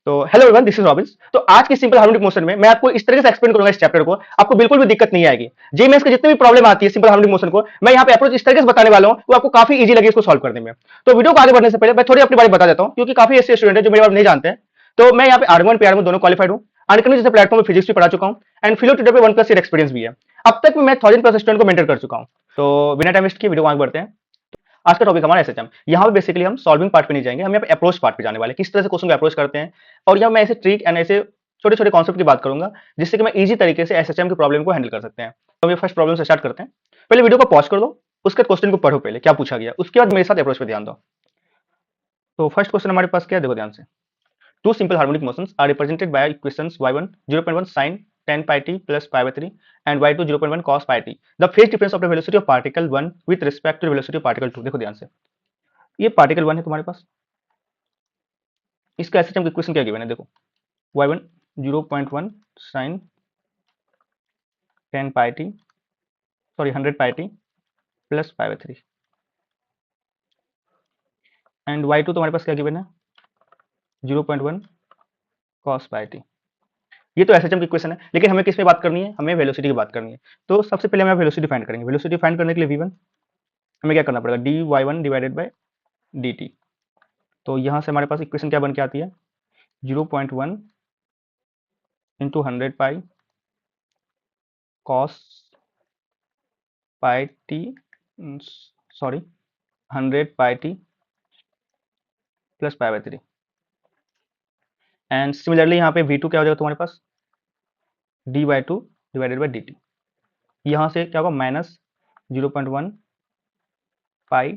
तो hello everyone, this is Robins. तो आज की सिंपल हार्मोनिक मोशन में मैं आपको इस तरह से एक्सप्लेन करूंगा इस चैप्टर को, आपको बिल्कुल भी दिक्कत नहीं आएगी। जी मेंस के जितने भी प्रॉब्लम आती है सिंपल हार्मोनिक मोशन को, मैं यहाँ पे अप्रोच इस तरीके से बताने वाला हूँ वो आपको काफी इजी लगे इसको सॉल्व करने में। तो वीडियो को आगे बढ़ने से पहले मैं थोड़ी अपनी बारे में बता देता हूँ, क्योंकि काफी ऐसे स्टूडेंट है जो मेरे बारे में नहीं जानते हैं। तो मैं यहाँ पे आर1 पीआर दोनों क्वालिफाइड हूँ। अनकमी जैसे प्लेटफॉर्म में फिजिक्स भी पढ़ा चुका हूँ एंड फिलो ट्यूटर पे 1+ ईयर एक्सपीरियंस भी है। अब तक मैं 1000+ स्टूडेंट को मेंटर कर चुका हूँ। तो बिना टाइम वेस्ट किए वीडियो को आगे बढ़ते हैं। आज का टॉपिक हमारा एसएचएम। यहाँ पे बेसिकली हम सॉल्विंग पार्ट पे नहीं जाएंगे, हम यहाँ पे अप्रोच पार्ट पे जाने वाले हैं, किस तरह से क्वेश्चन को अप्रोच करते हैं। और यहाँ मैं ऐसे ट्रिक एंड ऐसे छोटे छोटे कॉन्सेप्ट की बात करूंगा जिससे कि मैं इजी तरीके से एसएचएम की प्रॉब्लम को हैंडल कर सकते हैं। तो हम फर्स्ट प्रॉब्लम से स्टार्ट करते हैं। पहले वीडियो को पॉज कर दो, उसके क्वेश्चन को पढ़ो, पहले क्या पूछा गया, उसके बाद मेरे साथ अप्रोच पे ध्यान दो। तो फर्स्ट क्वेश्चन हमारे पास क्या है, देखो ध्यान से। Two simple harmonic motions are represented by equations y1 0.1 sin 10 pi t plus pi by 3 and y2 0.1 cos pi t. The phase difference of the velocity of particle 1 with respect to the velocity of particle 2. देखो ध्यान से, ये particle 1 है तुम्हारे पास, इसका SHM equation क्या given है, देखो y1 0.1 sin 10 pi t sorry 100 pi t plus pi by 3 and y2 तुम्हारे पास क्या गिवन है 0.1 cos pi t। ये तो एसएचएम की इक्वेशन है, लेकिन हमें किस पे बात करनी है, हमें वेलोसिटी की बात करनी है। तो सबसे पहले हम वेलोसिटी फाइंड करेंगे। वेलोसिटी फाइंड करने के लिए v1 हमें क्या करना पड़ेगा, dy1 डिवाइडेड बाय dt। तो यहाँ से हमारे पास इक्वेशन क्या बन के आती है 0.1 into 100 pi cos pi T, sorry 100 pi T plus pi by 3। And similarly यहाँ पे v2 क्या हो जाएगा तुम्हारे पास dy2 डिवाइडेड बाई dt। यहाँ से क्या होगा minus 0.1 pi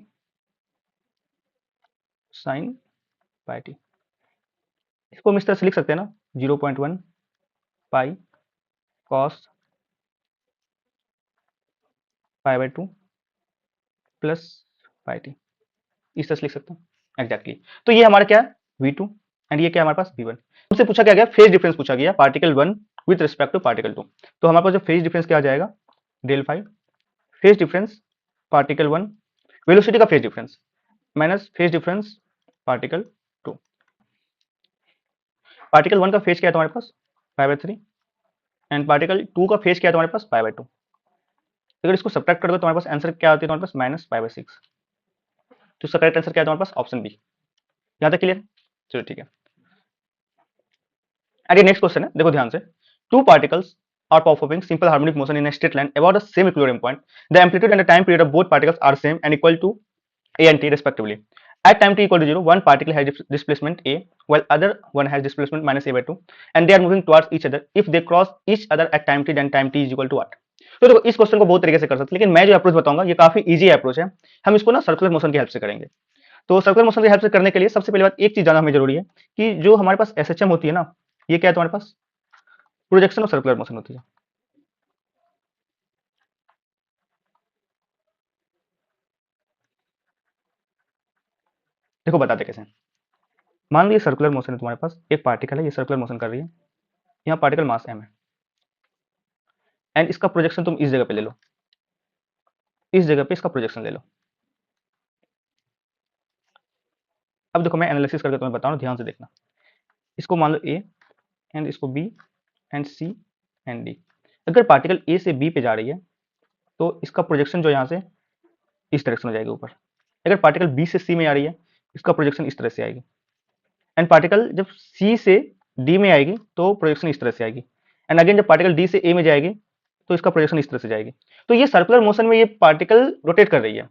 sine pi T. इसको हम इस तरह से लिख सकते हैं ना 0.1 pi cos pi by 2 plus pi T, इस तरह से लिख सकते हैं एग्जैक्टली। तो ये हमारा क्या है v2 एंड ये क्या है हमारे पास v1। हमसे पूछा क्या गया, फेज डिफरेंस पूछा गया particle 1 with respect to particle 2। तो हमारे पास जो फेज डिफरेंस क्या आ जाएगा del phi, phase difference particle 1 velocity का phase difference minus phase difference particle 2। Particle 1 का फेज क्या है तुम्हारे पास पाई बाई 3 एंड पार्टिकल 2 का फेज क्या है तुम्हारे पास पाई बाई 2। अगर इसको सब्ट्रैक्ट कर दो तुम्हारे पास आंसर क्या आती है तुम्हारे पास माइनस पाई बाई 6। तो इसका करेक्ट आंसर क्या है तुम्हारे पास ऑप्शन बी। यहाँ तक क्लियर, चलो ठीक है। अरे नेक्स्ट क्वेश्चन है, देखो ध्यान से। Two particles are performing simple harmonic motion in a straight line about the same equilibrium point. The amplitude and the time period of both particles are same and equal to a and t respectively. At time t equal to 0, one particle has displacement a while other one has displacement minus a by 2 and they are moving towards each other. If they cross each other at time t then time t is equal to what? तो देखो इस question को बहुत तरीके से कर सकते हैं, लेकिन मैं जो अप्रोच बताऊंगा ये काफी इजी अप्रोच है। हम इसको ना सर्कुलर मोशन की हेल्प से करेंगे। तो सर्कुलर मोशन की हेल्प से करने के लिए सबसे पहले बात एक चीज जानना हमें जरूरी है कि जो हमारे पास एसएचएम होती है ना, ये क्या है तुम्हारे पास प्रोजेक्शन ऑफ सर्कुलर मोशन होती है। देखो बताते कैसे। मान लीजिए सर्कुलर मोशन है तुम्हारे पास, एक पार्टिकल है ये सर्कुलर मोशन कर रही है, यहाँ पार्टिकल मास m है एंड इसका प्रोजेक्शन तुम इस जगह पे ले लो, इस जगह पे इसका प्रोजेक्शन ले लो। अब देखो मैं एनालिसिस करके तुम्हें बता रहा हूँ, ध्यान से देखना। इसको मान लो a एंड इसको b and c and d। अगर पार्टिकल a से b पे जा रही है तो इसका प्रोजेक्शन जो यहाँ से इस डायरेक्शन में जाएगी ऊपर। अगर पार्टिकल b से c में आ रही है इसका प्रोजेक्शन इस तरह से आएगी एंड पार्टिकल जब c से d में आएगी तो प्रोजेक्शन इस तरह से आएगी एंड अगेन जब पार्टिकल d से a में जाएगी तो इसका प्रोजेक्शन इस तरह से जाएगी। तो ये सर्कुलर मोशन में ये पार्टिकल रोटेट कर रही है,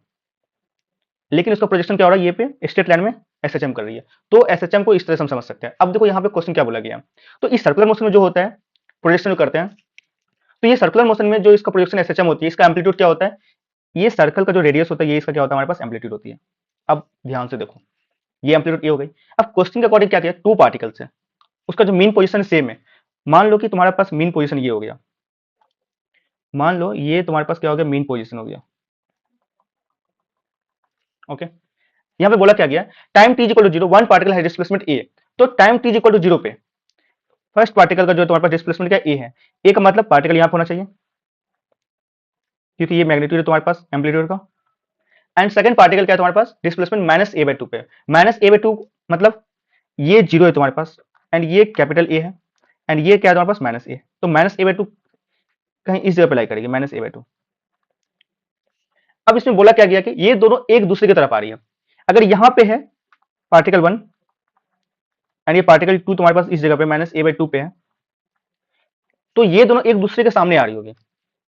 लेकिन इसका प्रोजेक्शन क्या हो रहा है ये पे स्ट्रेट लाइन में एसएचएम कर रही है। तो एसएचएम को इस तरह से हम समझ सकते हैं। अब देखो यहाँ पे क्वेश्चन क्या बोला गया, तो इस सर्कुलर मोशन में जो होता है प्रोजेक्शन जो करते हैं, तो ये सर्कुलर मोशन में जो इसका प्रोजेक्शन एसएचएम होती है इसका एम्पलीट्यूड क्या होता है, ये सर्कल का जो रेडियस होता है ये इसका क्या होता है हमारे पास एम्पलीट्यूड होती है। अब ध्यान से देखो ये एम्पलीट्यूड ये हो गई। अब क्वेश्चन के अकॉर्डिंग क्या किया, टू पार्टिकल्स है उसका जो मीन पोजीशन सेम है। मान लो कि तुम्हारे पास मीन पोजीशन ये हो गया, मान लो ये तुम्हारे पास क्या हो गया मीन पोजीशन हो गया, ओके। यहाँ पे बोला क्या गया time t equal to 0 one particle है डिस्प्लेसमेंट a। तो टाइम t इक्वल टू 0 पे फर्स्ट पार्टिकल का जो तुम्हारे पास डिस्प्लेसमेंट क्या a है, a का मतलब पार्टिकल यहाँ पे होना चाहिए क्योंकि ये मैग्नीट्यूड है तुम्हारे पास एम्पलीट्यूड का। एंड सेकंड पार्टिकल क्या है तुम्हारे पास डिस्प्लेसमेंट माइनस a बाई 2 पे, माइनस a बाई 2 मतलब ये 0 है तुम्हारे पास एंड ये कैपिटल ए है, एंड ये क्या है तुम्हारे पास माइनस ए, तो माइनस ए बाई टू कहीं इस जगह पे लाई करेगी, माइनस ए बाई टू। अब इसमें बोला क्या गया कि ये दोनों एक दूसरे की तरफ आ रही है। अगर यहां पे है पार्टिकल वन एंड ये पार्टिकल टू तुम्हारे पास इस जगह पे माइनस ए बाई टू पे है, तो ये दोनों एक दूसरे के सामने आ रही होगी।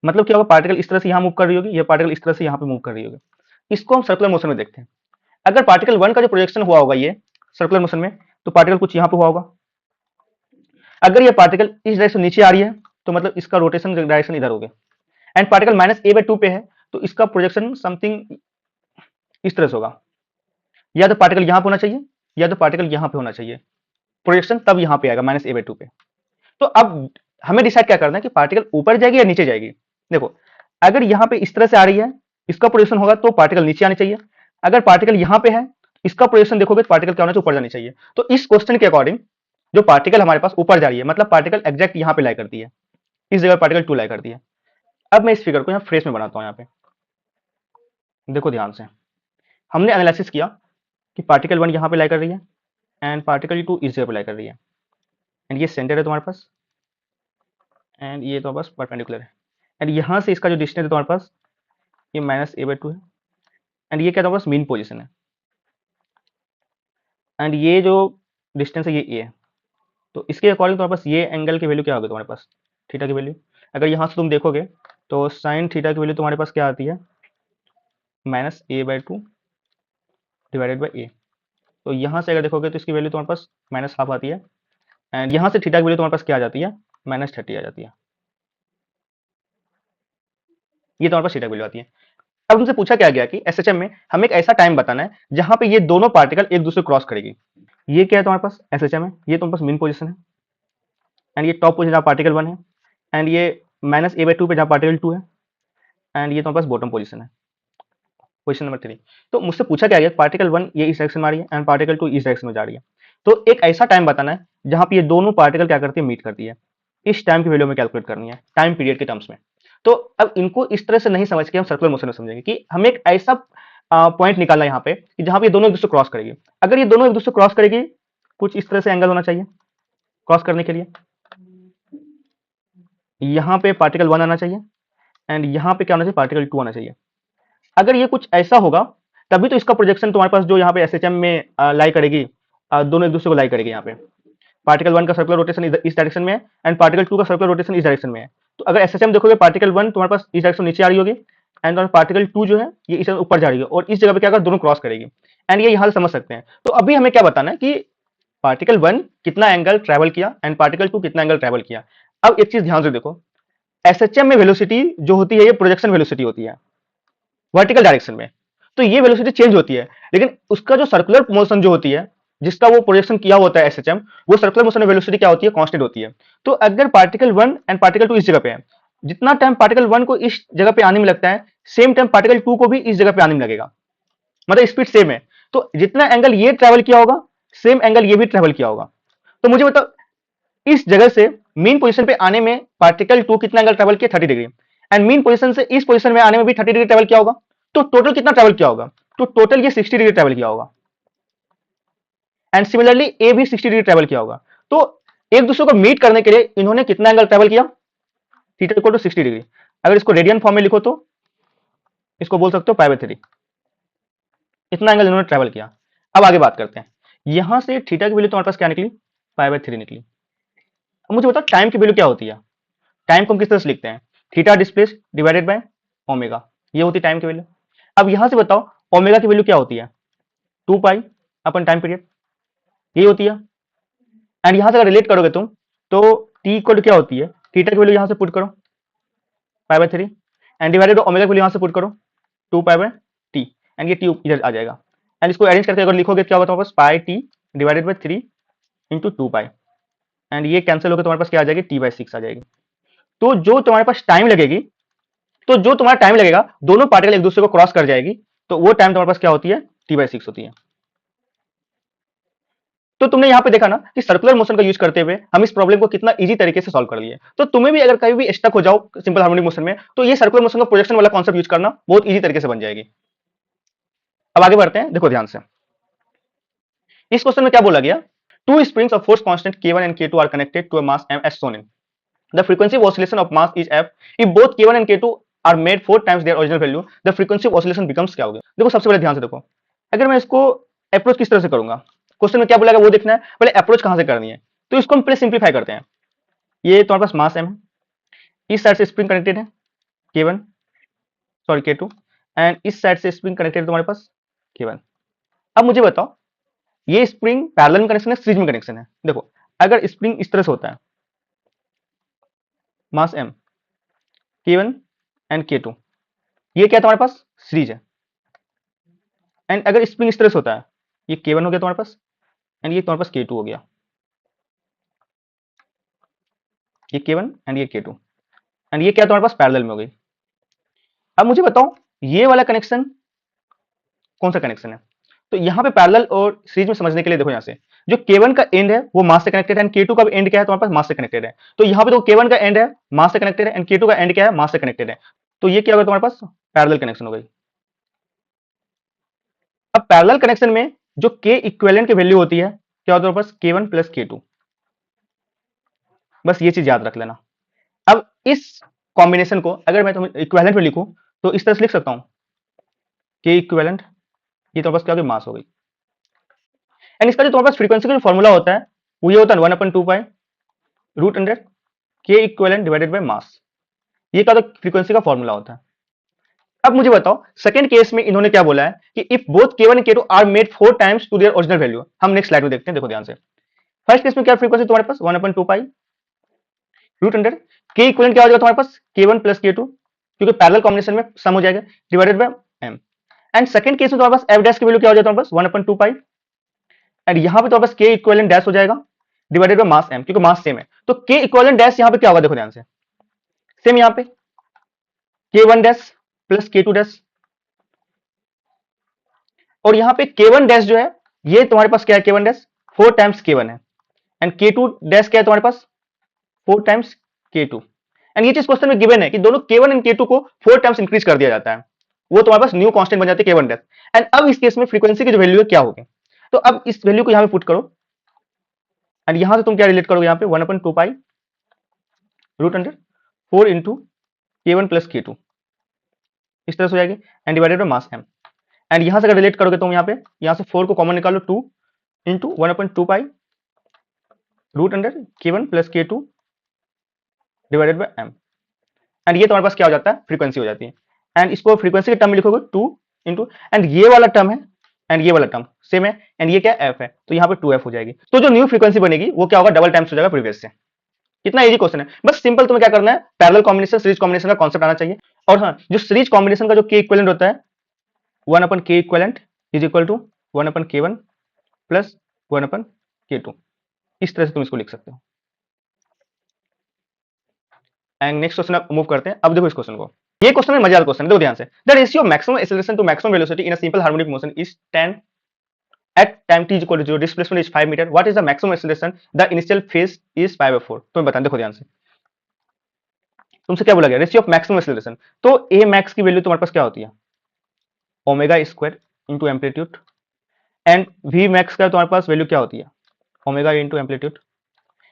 मतलब क्या होगा, पार्टिकल इस तरह से यहां मूव कर रही होगी, ये पार्टिकल इस तरह से यहां पे मूव कर रही होगी। इसको हम सर्कुलर मोशन में देखते हैं। अगर पार्टिकल वन का जो प्रोजेक्शन हुआ होगा ये सर्कुलर मोशन में, तो पार्टिकल कुछ यहां पे हुआ होगा। अगर ये पार्टिकल इस डायरेक्शन नीचे आ रही है, तो मतलब इसका रोटेशन डायरेक्शन इधर हो गया। And particle minus a by to पे है, तो इसका प्रोजेक्शन समथिंग इस तरह से होगा। या तो पार्टिकल यहां पे होना चाहिए, या तो पार्टिकल यहां पे होना चाहिए, प्रोजेक्शन तब यहां पे आएगा माइनस ए बाई टू पे। तो अब हमें डिसाइड क्या करना है कि पार्टिकल ऊपर जाएगी या नीचे जाएगी। देखो, अगर यहां पे इस तरह से आ रही है, इसका प्रोजेक्शन होगा तो पार्टिकल नीचे आनी चाहिए। अगर पार्टिकल यहां पे है, इसका प्रोजेक्शन देखोगे तो पार्टिकल क्या होना चाहिए, ऊपर जानी चाहिए। तो इस क्वेश्चन के अकॉर्डिंग जो पार्टिकल हमारे पास ऊपर जा रही है, मतलब पार्टिकल एग्जैक्ट यहां पे लाई करती है, इस जगह पार्टिकल टू लाई करती है। अब मैं इस फिगर को यहाँ फ्रेश में बनाता हूं। यहाँ पे देखो ध्यान से, हमने एनालिसिस किया कि पार्टिकल वन यहाँ पे लाई कर रही है एंड पार्टिकल टू इस जगह पे लाई कर रही है, एंड ये सेंटर है तुम्हारे पास, एंड ये तुम्हारे पास परपेंडिकुलर है, एंड यहाँ से इसका जो डिस्टेंस है तुम्हारे पास ये माइनस ए बाई टू है, एंड ये क्या तुम्हारे पास मीन पोजिशन है, एंड ये जो डिस्टेंस है ये ए है। तो इसके अकॉर्डिंग तुम्हारे पास ये एंगल की वैल्यू क्या होगी तुम्हारे पास, थीटा की वैल्यू। अगर यहाँ से तुम देखोगे तो साइन थीटा की वैल्यू तुम्हारे पास क्या आती है, minus a by two divided by a. तो यहाँ से अगर देखोगे तो इसकी वैल्यू तुम्हारे पास माइनस हाफ आती है, एंड यहाँ से थीटा की वैल्यू तुम्हारे पास क्या आ जाती है, माइनस 30 आ जाती है। ये तुम्हारे पास थीटा की वैल्यू आती है। अब तुमसे पूछा क्या गया कि एसएचएम में हमें एक ऐसा टाइम बताना है जहां पे ये दोनों पार्टिकल एक दूसरे क्रॉस करेगी। ये क्या है तुम्हारे पास एसएचएम है, ये तुम्हारे पास मीन पोजीशन है, एंड ये टॉप पोजीशन जहां पार्टिकल वन है, एंड ये माइनस ए बाई टू पे जहां पार्टिकल टू है, एंड ये तुम्हारे पास बॉटम पोजीशन है, पोजीशन नंबर 3। तो मुझसे पूछा क्या गया, पार्टिकल वन ये इस डायरेक्शन में आ रही है एंड पार्टिकल टू इस डायरेक्शन में जा रही है। तो एक ऐसा टाइम बताना है जहां पे ये दोनों पार्टिकल क्या करती है, मीट करती है। इस टाइम की वैल्यू में कैलकुलेट करनी है, टाइम पीरियड के टर्म्स में। तो अब इनको इस तरह से नहीं समझ के हम सर्कुलर मोशन में समझेंगे कि हमें एक ऐसा पॉइंट निकालना है यहाँ पे कि जहां पे ये दोनों एक दूसरे क्रॉस करेगी। अगर ये दोनों एक दूसरे क्रॉस करेगी, कुछ इस तरह से एंगल होना चाहिए क्रॉस करने के लिए। यहाँ पे पार्टिकल वन आना चाहिए एंड यहाँ पे क्या होना चाहिए, पार्टिकल टू आना चाहिए। अगर ये कुछ ऐसा होगा तभी तो इसका प्रोजेक्शन तुम्हारे पास जो यहाँ पे एसएचएम में लाई करेगी, दोनों एक दूसरे को लाई करेगी। यहाँ पे पार्टिकल वन का सर्कुलर रोटेशन इस डायरेक्शन में है एंड पार्टिकल टू का सर्कुलर रोटेशन इस डायरेक्शन में है। तो अगर एसएचएम देखोगे, पार्टिकल वन तुम्हारे पास इस डायरेक्शन नीचे आ रही होगी, एंड पार्टिकल टू जो है ये इस ऊपर जा रही है, और इस जगह पे क्या होगा, दोनों क्रॉस करेगी। एंड ये यहाँ से समझ सकते हैं। तो अभी हमें क्या बताना है कि पार्टिकल वन कितना एंगल ट्रेवल किया एंड पार्टिकल टू कितना एंगल ट्रेवल किया। अब एक चीज ध्यान से देखो, एसएचएम में वेलोसिटी जो होती है ये प्रोजेक्शन वेलोसिटी होती है वर्टिकल डायरेक्शन में, तो ये वेलोसिटी चेंज होती है। लेकिन उसका जो सर्कुलर मोशन जो होती है, जिसका वो प्रोजेक्शन किया होता है एसएचएम, वो सर्कुलर मोशन में वेलोसिटी क्या होती है, कांस्टेंट होती है। तो अगर particle one and particle two इस जगह पे है, जितना टाइम पार्टिकल वन को इस जगह पे आने में लगता है, सेम टाइम पार्टिकल टू को भी इस जगह पे आने में लगेगा, मतलब स्पीड सेम है। तो जितना एंगल ये ट्रेवल किया होगा, सेम एंगल ये भी ट्रेवल किया होगा। तो मुझे बताओ, इस जगह से मीन पोजीशन पे आने में पार्टिकल टू कितना एंगल ट्रेवल किया, 30 डिग्री, एंड मीन पोजीशन से इस पोजीशन में आने में भी 30 डिग्री ट्रेवल किया होगा। तो टोटल कितना ट्रेवल किया होगा, तो टोटल ये 60 डिग्री ट्रेवल किया होगा, एंड सिमिलरली ए भी 60 डिग्री ट्रेवल किया होगा। तो एक दूसरे को मीट करने के लिए इन्होंने कितना एंगल ट्रेवल किया, थीटा इक्वल टू 60 डिग्री। अगर इसको रेडियन फॉर्म में लिखो तो इसको बोल सकते हो पाई बाय 3। इतना एंगल इन्होंने ट्रेवल किया। अब आगे बात करते हैं, यहां से थीटा की वैल्यू तुम्हारे पास क्या निकली, पाई बाय 3 निकली। अब मुझे बताओ टाइम की वैल्यू क्या होती है। टाइम को हम किस तरह से लिखते हैं, theta displace divided by omega, ये होती है टाइम की वैल्यू। अब यहां से बताओ ओमेगा की वैल्यू क्या होती है, 2 पाई अपन टाइम पीरियड, ये होती है। एंड यहां से अगर रिलेट करोगे तुम तो टी इक्वल क्या होती है, थीटा की वैल्यू यहां से पुट करो pi by 3, and divided by omega की वैल्यू यहां से पुट करो 2 पाई बाय टी, एंड ये टी इधर आ जाएगा। एंड इसको अरेंज करके अगर लिखोगे क्या होगा, तुम्हारे पास pi t divided by 3 into 2 pi, and ये कैंसिल होकर तुम्हारे पास क्या आ जाएगी, टी बाय 6 आ जाएगी। तो जो तुम्हारे पास टाइम लगेगी, तो जो तुम्हारा टाइम लगेगा दोनों पार्टिकल एक दूसरे को क्रॉस कर जाएगी, तो वो टाइम तुम्हारे पास क्या होती है, टी बाय 6 होती है। तो तुमने यहां पे देखा ना कि सर्कुलर मोशन का यूज करते हुए हम इस प्रॉब्लम को कितना इजी तरीके से सॉल्व कर लिए। तो तुम्हें भी अगर कहीं भी स्टक हो जाओ सिंपल हार्मोनिक मोशन में, तो ये सर्कुलर मोशन का प्रोजेक्शन वाला कॉन्सेप्ट यूज करना बहुत इजी तरीके से बन जाएगी। अब आगे बढ़ते हैं, देखो ध्यान से, इस क्वेश्चन में क्या बोला गया Two springs of force constant K1 and K2 are connected to a mass m as shown in. The frequency of oscillation of mass is f. If both K1 and K2 are made 4 times their original value, the frequency of oscillation becomes क्या होगी? देखो सबसे पहले ध्यान से देखो, अगर मैं इसको अप्रोच किस तरह से करूंगा, क्वेश्चन में क्या बोलेगा वो देखना है, पहले अप्रोच कहां से करनी है, तो इसको हम पहले सिंप्लीफाई करते हैं। ये तुम्हारे पास मास m है, इस साइड से स्प्रिंग कनेक्टेड है K1 सॉरी K2 एंड इस साइड से स्प्रिंग कनेक्टेड है तुम्हारे पास K1। अब मुझे बताओ ये स्प्रिंग पैरेलल में कनेक्शन है सीरीज में कनेक्शन है? देखो अगर स्प्रिंग इस तरह से होता है मास m K1 एंड K2, ये क्या है तुम्हारे पास सीरीज है, एंड अगर स्प्रिंग इस तरह से होता है ये K1 हो गया तुम्हारे पास एंड ये तुम्हारे पास K2 हो गया, ये K1 एंड ये K2 एंड ये क्या तुम्हारे पास पैरेलल में हो गई। अब मुझे बताओ ये वाला कनेक्शन कौन सा कनेक्शन है, तो यहाँ पे पैरेलल और सीरीज में समझने के लिए देखो यहाँ से जो K1 का एंड है वो मास से कनेक्टेड है एंड K2 का भी एंड क्या है तुम्हारे पास मास से कनेक्टेड है, तो यहाँ पे तो K1 का एंड है मास से कनेक्टेड है एंड K2 का एंड क्या है मास से कनेक्टेड है, तो ये क्या होगा तुम्हारे पास पैरेलल कनेक्शन हो गई। अब पैरेलल कनेक्शन में जो K इक्विवेलेंट की वैल्यू होती है क्या होता है तुम्हारे पास K1 प्लस K2, बस ये चीज याद रख लेना। अब इस कॉम्बिनेशन को अगर मैं तुम्हें इक्विवेलेंट में लिखूं तो इस तरह से लिख सकता हूं K इक्विवेलेंट, ये तुम्हारे पास क्या हो गई मास हो गई, एंड इसका जो तुम्हारे पास फ्रीक्वेंसी का जो फॉर्मूला होता है वो ये होता है 1/2 root under K equivalent divided by mass, ये क्या होता है फ्रीक्वेंसी का फॉर्मूला होता है। अब मुझे बताओ सेकंड केस में इन्होंने क्या बोला है कि if both K1 and K2 are made 4 times to their original value, हम नेक्स्ट स्लाइड में देखते हैं, देखो ध्यान से। फर्स्ट केस में क्या फ्रीक्वेंसी तुम्हारे पास 1/2 रूट अंडर K इक्विवेलेंट क्या हो जाएगा तुम्हारे पास K1 प्लस K2 क्योंकि पैरेलल कॉम्बिनेशन में सम हो जाएगा divided by m, and second case में तुम्हारे पास f डैश की वैल्यू क्या हो जाएगा तुम्हारे पास 1/2 एंड यहां पे तुम्हारे पास K इक्विवेलेंट डैश हो जाएगा डिवाइडेड बाय मास m क्योंकि मास सेम है, तो K इक्विवेलेंट डैश यहां पे क्या होगा देखो ध्यान से, सेम यहां पे K1 dash plus K2 dash, और यहाँ पे K1 डैश जो है ये तुम्हारे पास क्या है K1 डैश 4 टाइम्स K1 है एंड K2 डैश क्या है तुम्हारे पास 4 टाइम्स K2, एंड ये चीज क्वेश्चन में गिवन है कि दोनों K1 एंड K2 को 4 टाइम्स इंक्रीज कर दिया जाता है, वो तुम्हारे पास न्यू कांस्टेंट बन जाती है K1 डैश, एंड अब इस केस में फ्रीक्वेंसी की जो वैल्यू है क्या होगी, तो अब इस वैल्यू को यहाँ पे पुट करो एंड यहां से तुम क्या रिलेट करोगे यहाँ पे 1/2 root under 4 into K1 plus K2 इस तरह से हो जाएगी and divided by mass m, and यहां से अगर रिलेट करोगे तुम यहाँ पे यहां से 4 को कॉमन निकालो 2 into 1/2 root under K1 plus K2 divided by m, and ये तुम्हारे पास क्या हो जाता है फ्रीक्वेंसी हो जाती है, एंड इसको फ्रीक्वेंसी के टर्म में लिखोगे 2 इंटू एंड ये वाला टर्म है एंड ये वाला टर्म सेम है एंड ये क्या f है, तो यहाँ पे 2f हो जाएगी, तो जो न्यू फ्रीक्वेंसी बनेगी वो क्या होगा डबल टाइम्स हो जाएगा प्रीवियस से। कितना इजी क्वेश्चन है, बस सिंपल तुम्हें क्या करना है पैरेलल कॉम्बिनेशन सीरीज कॉम्बिनेशन का कॉन्सेप्ट आना चाहिए, और हाँ जो सीरीज कॉम्बिनेशन का जो K इक्विवेलेंट होता है 1/K equivalent is equal to 1/K1 plus 1/K2, इस तरह से तुम इसको लिख सकते हो। एंड नेक्स्ट क्वेश्चन आप मूव करते हैं। अब देखो इस क्वेश्चन को, ये क्वेश्चन में मजेदार क्वेश्चन है, देखो ध्यान से। The ratio of maximum acceleration to maximum velocity in a simple harmonic motion is 10 at time t is equal to 0, displacement is 5 meter, what is the maximum acceleration, the initial phase is 5/4, तुम्हें बताएं, देखो ध्यान से। तुमसे क्या बोला गया ratio of maximum acceleration, तो a max की वैल्यू तुम्हारे पास क्या होती है omega square into amplitude, and v max का तुम्हारे पास वैल्यू क्या होती है omega into amplitude,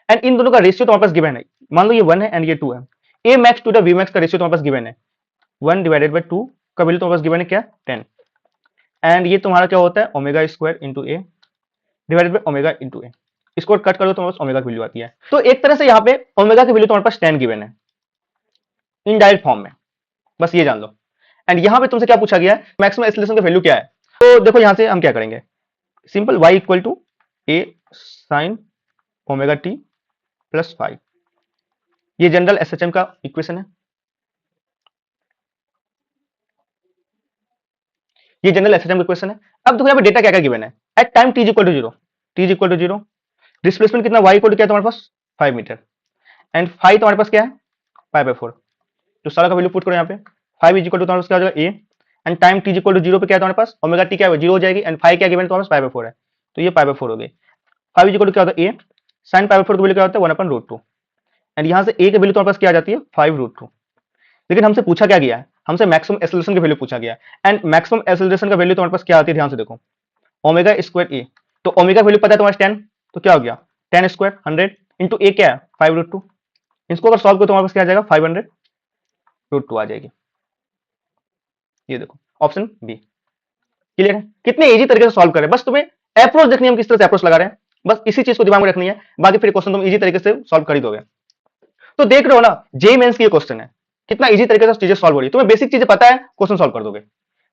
and in दोनों का रेशियो तुम्हारे पास गिवन है, मान लो ये 1 है एंड ये 2 है, a max to the v max का रेशियो तुम्हारे पास गिवन है 1 डिवाइडेड बाय 2 का वैल्यू तुम्हारे पास गिवन है क्या 10, एंड ये तुम्हारा क्या होता है omega square into a divided by omega into a, इसको कट कर दो तुम्हारे पास ओमेगा की वैल्यू आती है, तो एक तरह से यहाँ पे ओमेगा की वैल्यू तुम्हारे पास 10 गिवन है इनडायरेक्ट फॉर्म में, बस ये जान लो। एंड यहाँ पे तुमसे क्या पूछा गया है मैक्सिमम एक्सेलरेशन का वैल्यू क्या है, तो देखो यहाँ से हम क्या करेंगे simple y equal to a sin omega t plus 5, ये जनरल SHM का इक्वेशन है, ये जनरल SHM का इक्वेशन है। अब देखो यहाँ पे डेटा क्या क्या गिवन है at time t equal to 0, t equal to 0, displacement कितना y इक्वल टू क्या है तुम्हारे पास 5 मीटर, एंड 5 तुम्हारे पास क्या है 5/4, तो सारा का वैल्यू पुट करो यहाँ पे 5 इज इक्वल टू तुम्हारे पास क्या हो जाएगा a, and time t equal to 0 पे क्या है तुम्हारे पास ओमेगा t क्या है 0 हो जाएगी, एंड 5 क्या गिवन तुम्हारे पास 5/4 है, तो ये 5/4 हो गई। 5 इज इक्वल टू क्या होता है a sin 5/4 की वैल्यू क्या होता है 1/√2, एंड यहाँ से a की वैल्यू तुम्हारे पास क्या आ जाती है 5√2, लेकिन हमसे पूछा क्या गया है हमसे मैक्सिमम एक्सेलरेशन की वैल्यू पूछा गया, एंड मैक्सिमम एक्सेलरेशन का वैल्यू तुम्हारे पास क्या आती है ध्यान से देखो ओमेगा स्क्वायर a, तो ओमेगा वैल्यू पता है तुम्हारे 10, तो क्या हो गया 10 स्क्वायर 100 इंटू ए क्या है 5√2। इसको अगर सॉल्व करो तो हमारे पास क्या आ जाएगा 500√2 आ जाएगी। ये देखो ऑप्शन बी। क्लियर है? कितने इजी तरीके से सॉल्व करें, बस तुम्हें अप्रोच देखनी है, हम किस तरह से अप्रोच लगा रहे हैं, बस इसी चीज को दिमाग में रखनी है। बाकी फिर क्वेश्चन तुम इजी तरीके से सॉल्व कर ही दोगे। तो देख रहे हो ना, जेई मेंस की ये क्वेश्चन है, कितना इजी तरीके से चीजें सॉल्व हो रही है। तुम्हें बेसिक चीजें पता है, क्वेश्चन सॉल्व कर दोगे।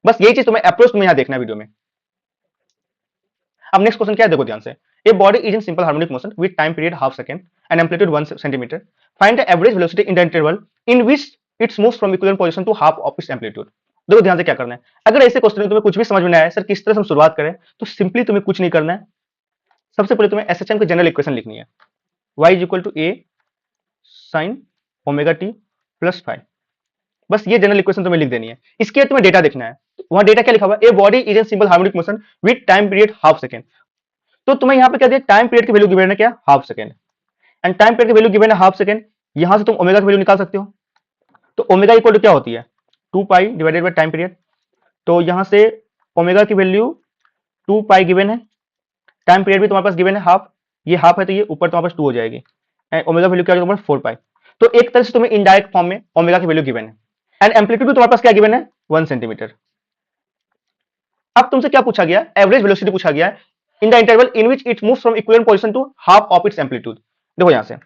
बस यही चीज तुम्हें अप्रोच तुम्हें यहां देखना है वीडियो में। अब नेक्स्ट क्वेश्चन क्या है, देखो ध्यान से। A body is in simple harmonic motion with time period half second and amplitude 1 centimetre. Find the average velocity in the interval in which its moves from equivalent position to half of its amplitude. देखो ध्यान से क्या करना है। अगर ऐसे question में तुम्हें कुछ भी समझ में नहीं आया सर किस तरह से हम शुरुआत करें, तो सिंपली तुम्हें कुछ नहीं करना है। सबसे पहले तुम्हें एसएचएम की जनरल इक्वेशन लिखनी है, y is equal to a sine omega t plus 5। बस ये जनरल इक्वेशन तुम्हें लिख देनी है। इसके तुम्हें डेटा देखना है। वहां डेटा क्या लिखा हुआ है, ए body is in simple harmonic motion with time period half second. तो तुम्हें यहाँ पे क्या दिया, टाइम पीरियड की वैल्यू गिवन है क्या, half second. And time period की वैल्यू गिवन है हाफ सेकंड। यहां से तुम ओमेगा की वैल्यू निकाल सकते हो। तो ओमेगा इक्वल टू क्या होती है 2 पाई डिवाइडेड बाय टाइम पीरियड। तो यहां से ओमेगा की वैल्यू 2 पाई गिवन है, टाइम पीरियड भी तुम्हारे पास गिवन है हाफ, ये हाफ है तो ये ऊपर तुम्हारे पास 2 हो जाएगी। एंड ओमेगा वैल्यू क्या हो जाएगा 4 पाई। तो एक तरह से तुम्हें इनडायरेक्ट फॉर्म में ओमेगा की वैल्यू गिवन है। एंड एम्पलीट्यूड भी तुम्हारे पास क्या गिवन है 1 सेंटीमीटर। अब तुमसे क्या पूछा गया, एवरेज वेलोसिटी पूछा गया है in the interval in which it moves from equivalent position to half of its amplitude. देखो यहां से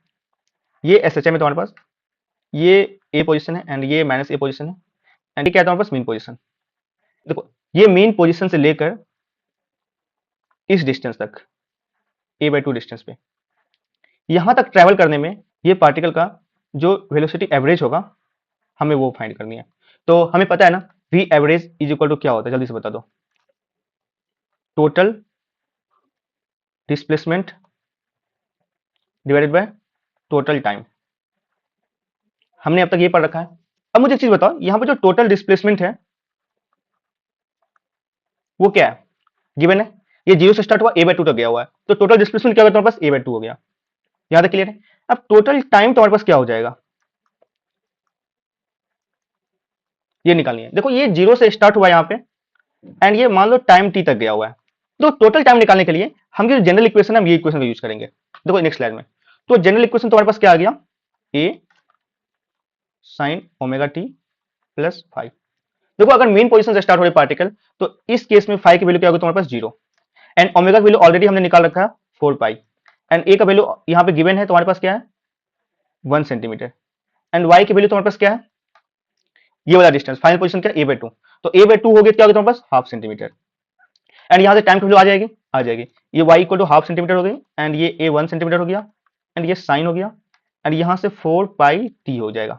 ये एसएचएम है तुम्हारे पास, ये ए पोजीशन है एंड ये माइनस ए पोजीशन है, एंड ये क्या है तुम्हारे पास मीन पोजीशन। देखो ये मीन पोजीशन से लेकर इस डिस्टेंस तक a/2 डिस्टेंस पे, यहां तक ट्रेवल करने में ये पार्टिकल का जो वेलोसिटी एवरेज होगा हमें वो फाइंड करनी है। तो हमें पता है ना v average is equal to क्या होता है, जल्दी से बता दो, total displacement divided by total time. हमने अब तक ये पढ़ रखा है। अब मुझे एक चीज बताओ, यहां पर जो टोटल डिस्प्लेसमेंट है वो क्या है, गिवन है, ये 0 से स्टार्ट हुआ a/2 तक गया हुआ है, तो टोटल डिस्प्लेसमेंट क्या होगा तुम्हारे पास a/2 हो गया। यहां तक क्लियर है। अब टोटल टाइम तुम्हारे पास क्या हो जाएगा, ये निकालनी है। देखो ये 0 से स्टार्ट हुआ यहाँ पे एंड ये मान लो टाइम t तक गया हुआ है। तो टोटल टाइम निकालने के लिए हम ये जनरल इक्वेशन है, हम ये इक्वेशन का यूज करेंगे। देखो नेक्स्ट स्लाइड में, तो जनरल इक्वेशन तुम्हारे पास क्या आ गया, a sin omega t plus 5। देखो अगर मेन पोजीशन से स्टार्ट हो रहे पार्टिकल, तो इस केस में 5 की वैल्यू क्या होगी तुम्हारे पास 0, एंड ओमेगा की वैल्यू ऑलरेडी हमने निकाल रखा है 4 पाई, एंड ए का वैल्यू यहाँ पे गिवन है तुम्हारे पास क्या है 1 सेंटीमीटर, एंड वाई की वैल्यू तुम्हारे पास क्या है, ये वाला डिस्टेंस फाइनल पोजीशन क्या a/2। तो a/2 हो गया क्या होगा तुम्हारे पास हाफ सेंटीमीटर, एंड यहाँ से टाइम की वैल्यू आ जाएगी। ये y equal to half centimetre हो गई, एंड ये a 1 सेंटीमीटर हो गया, एंड ये साइन हो गया, एंड यहाँ से 4 पाई t हो जाएगा,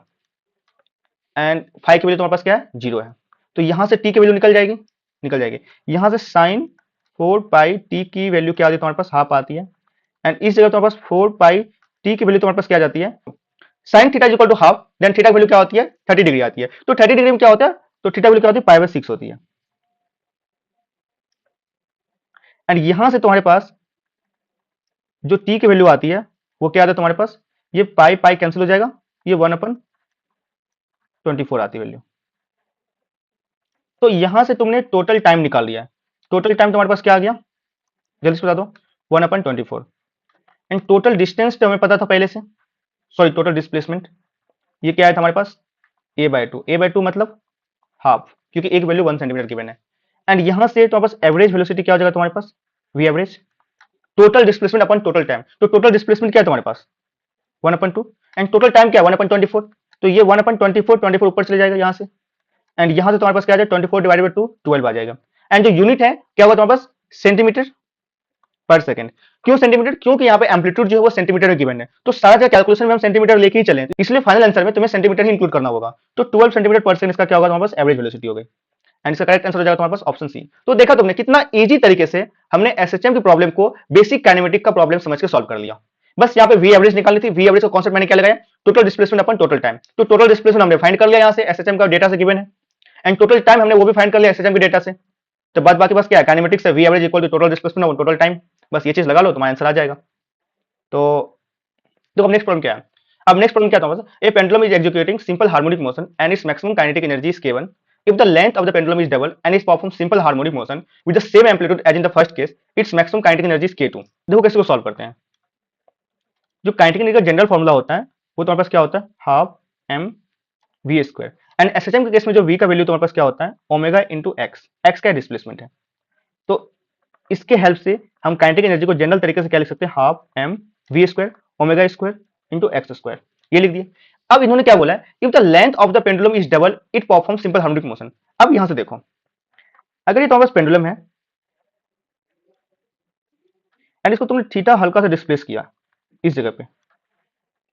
एंड 5 की वैल्यू तुम्हारे पास क्या है 0 है। तो यहाँ से t की वैल्यू निकल जाएगी। यहाँ से साइन 4 पाई t की वैल्यू क्या आती है तुम्हारे पास हाफ आती है, एंड इस जगह तुम्हारे पास 4 पाई t की वैल्यू तुम्हारे पास क्या आ जाती है, sine theta equal to half, then theta की वैल्यू क्या होती है 30 डिग्री आती है। तो 30 डिग्री में क्या होता है, तो थीटा वैल्यू क्या होती है π/6 होती है। एंड यहां से तुम्हारे पास जो t की वैल्यू आती है वो क्या आता है तुम्हारे पास, ये पाई पाई कैंसिल हो जाएगा, ये 1/24 आती है वैल्यू। तो यहां से तुमने टोटल टाइम निकाल लिया है। टोटल टाइम तुम्हारे पास क्या आ गया, जल्दी से बता दो 1/24। एंड टोटल डिस्टेंस तो हमें पता था पहले से, सॉरी टोटल डिस्प्लेसमेंट, ये क्या है हमारे पास a/2 मतलब हाफ, क्योंकि एक वैल्यू 1 सेंटीमीटर गिवन है। एंड यहां से तुम्हारे पास एवरेज वेलोसिटी क्या हो जाएगा तुम्हारे पास v एवरेज, टोटल डिस्प्लेसमेंट अपन टोटल टाइम। तो टोटल डिस्प्लेसमेंट क्या है तुम्हारे पास 1/2, एंड टोटल टाइम क्या है 1/24। तो ये 1/24 ऊपर चले जाएगा यहाँ से, एंड यहाँ से तुम्हारे पास क्या आ जाएगा 24 डिवाइडेड बाय 2 12 आ जाएगा। एंड जो यूनिट है क्या होगा तुम्हारे पास सेंटीमीटर पर सेकंड। क्यों सेंटीमीटर, क्योंकि यहाँ पे एम्पलीट्यूड जो है वो सेंटीमीटर में गिवन है, तो सारा कैलकुलेशन में हम सेंटीमीटर लेके ही चले, इसलिए फाइनल आंसर में तुम्हें सेंटीमीटर ही इंक्लूड करना होगा। तो 12 सेंटीमीटर पर सेकंड इसका क्या होगा तुम्हारे पास एवरेज वेलोसिटी हो गई, एंड इसका करेक्ट आंसर हो जाएगा तुम्हारे पास ऑप्शन सी। तो देखा तुमने कितना इजी तरीके से हमने एसएचएम की प्रॉब्लम को बेसिक काइनेमेटिक का प्रॉब्लम समझ के सॉल्व कर लिया। बस यहाँ पे वी एवरेज निकालनी थी, वी एवरेज का कॉन्सेप्ट मैंने क्या लगाया, टोटल डिस्प्लेसमेंट अपन टोटल टाइम। तो टोटल डिस्प्लेसमेंट हमने फाइंड कर लिया यहाँ से एसएचएम का डेटा से गिवन है, एंड टोटल टाइम हमने वो भी फाइंड कर लिया एसएचएम के डेटा से। तो बात बाकी बस क्या है, काइनेमेटिक्स से v average equal to total displacement और टोटल टाइम, बस ये चीज लगा लो तुम्हारा आंसर आ जाएगा। तो देखो नेक्स्ट प्रॉब्लम क्या है। अब नेक्स्ट प्रॉब्लम क्या था, a pendulum is executing simple harmonic motion and it's maximum kinetic energy is k1 if the length of the pendulum is double and is perform simple harmonic motion with the same amplitude as in the first case, its maximum kinetic energy is k2. देखो कैसे को solve करते हैं। जो kinetic energy का general formula होता है वो तुम्हारे पास क्या होता है, half m v square, and SHM के केस में जो वी का वैल्यू तुम्हारे पास क्या होता है, ओमेगा इंटू एक्स, एक्स का डिस्प्लेसमेंट है। तो इसके हेल्प से हम काइनेटिक एनर्जी को जनरल तरीके से क्या लिख सकते हैं, half m v square omega square into x square, ये लिख दिए। अब इन्होंने क्या बोला है, if the length of the pendulum is double it perform simple harmonic motion. अब यहां से देखो, अगर ये तुम्हारे पास पेंडुलम है एंड इसको तुमने थीटा हल्का सा डिस्प्लेस किया इस जगह पे,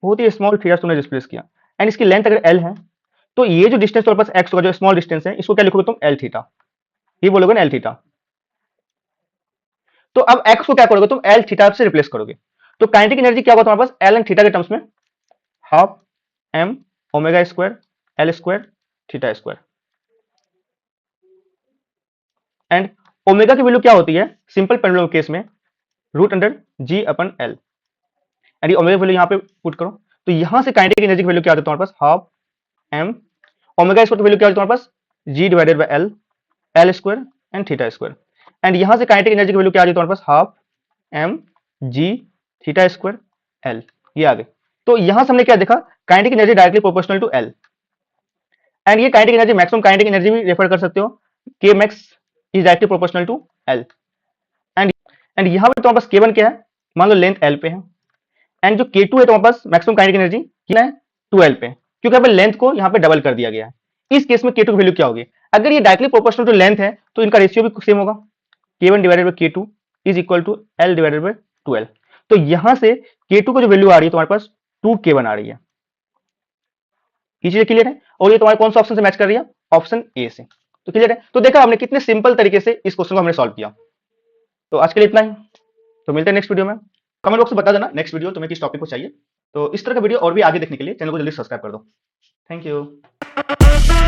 बहुत ही स्मॉल थीटा तुमने डिस्प्लेस किया, एंड इसकी लेंथ अगर एल है, तो ये जो डिस्टेंस तुम्हारे पास एक्स होगा, जो स्मॉल डिस्टेंस है, इसको क्या लिखोगे तुम, एल थीटा, ये बोलोगे ना एल थीटा। तो अब एक्स को क्या करोगे तुम, एल थीटा से रिप्लेस करोगे, तो काइनेटिक एनर्जी क्या होगा तुम्हारे पास, एल एंड थीटा के टर्म्स में half M omega square l square theta square, and omega की वैल्यू क्या होती है सिंपल पेंडुलम केस में, root under g upon l, and ये ओमेगा की वैल्यू यहां पे पुट करो, तो यहां से काइनेटिक एनर्जी की वैल्यू क्या आती है तुम्हारे पास, हाफ एम ओमेगा स्क्वायर की वैल्यू क्या आती है तुम्हारे पास, G divided by L, L square and theta square, and यहां से काइनेटिक एनर्जी की वैल्यू क्या आ रही है तुम्हारे पास, half M G theta square L, ये आ गई। तो यहां से हमने क्या देखा, kinetic energy directly proportional to L, and ये kinetic energy maximum kinetic energy भी रेफर कर सकते हो, K max is directly proportional to L, and यहां पे तुम्हारे पास के1 क्या है, मान लो लेंथ एल पे है, एंड जो के2 है तुम्हारे पास मैक्सिमम काइनेटिक एनर्जी कितना है, 2l पे, क्योंकि यहाँ पे लेंथ को यहाँ पे डबल कर दिया गया है। इस केस में के2 की वैल्यू क्या होगी, अगर ये डायरेक्टली प्रोपोर्शनल टू लेंथ है तो इनका रेशियो भी सेम होगा, k1 divided by k2 is equal to l divided by 2l। तो यहां से k2 को जो वैल्यू आ रही है तुम्हारे पास 2k1 आ रही है, ये चीजें क्लियर है, और ये तुम्हारे कौन सा ऑप्शन से मैच कर रही है, ऑप्शन ए से। तो क्लियर है, तो देखा हमने कितने सिंपल तरीके से इस क्वेश्चन को हमने सॉल्व किया। तो आज के लिए इतना ही, तो मिलते हैं नेक्स्ट वीडियो में। कमेंट बॉक्स में बता देना नेक्स्ट वीडियो तुम्हें किस टॉपिक को चाहिए। तो इस तरह का वीडियो और भी आगे देखने के लिए चैनल को जल्दी सब्सक्राइब कर दो। Thank you.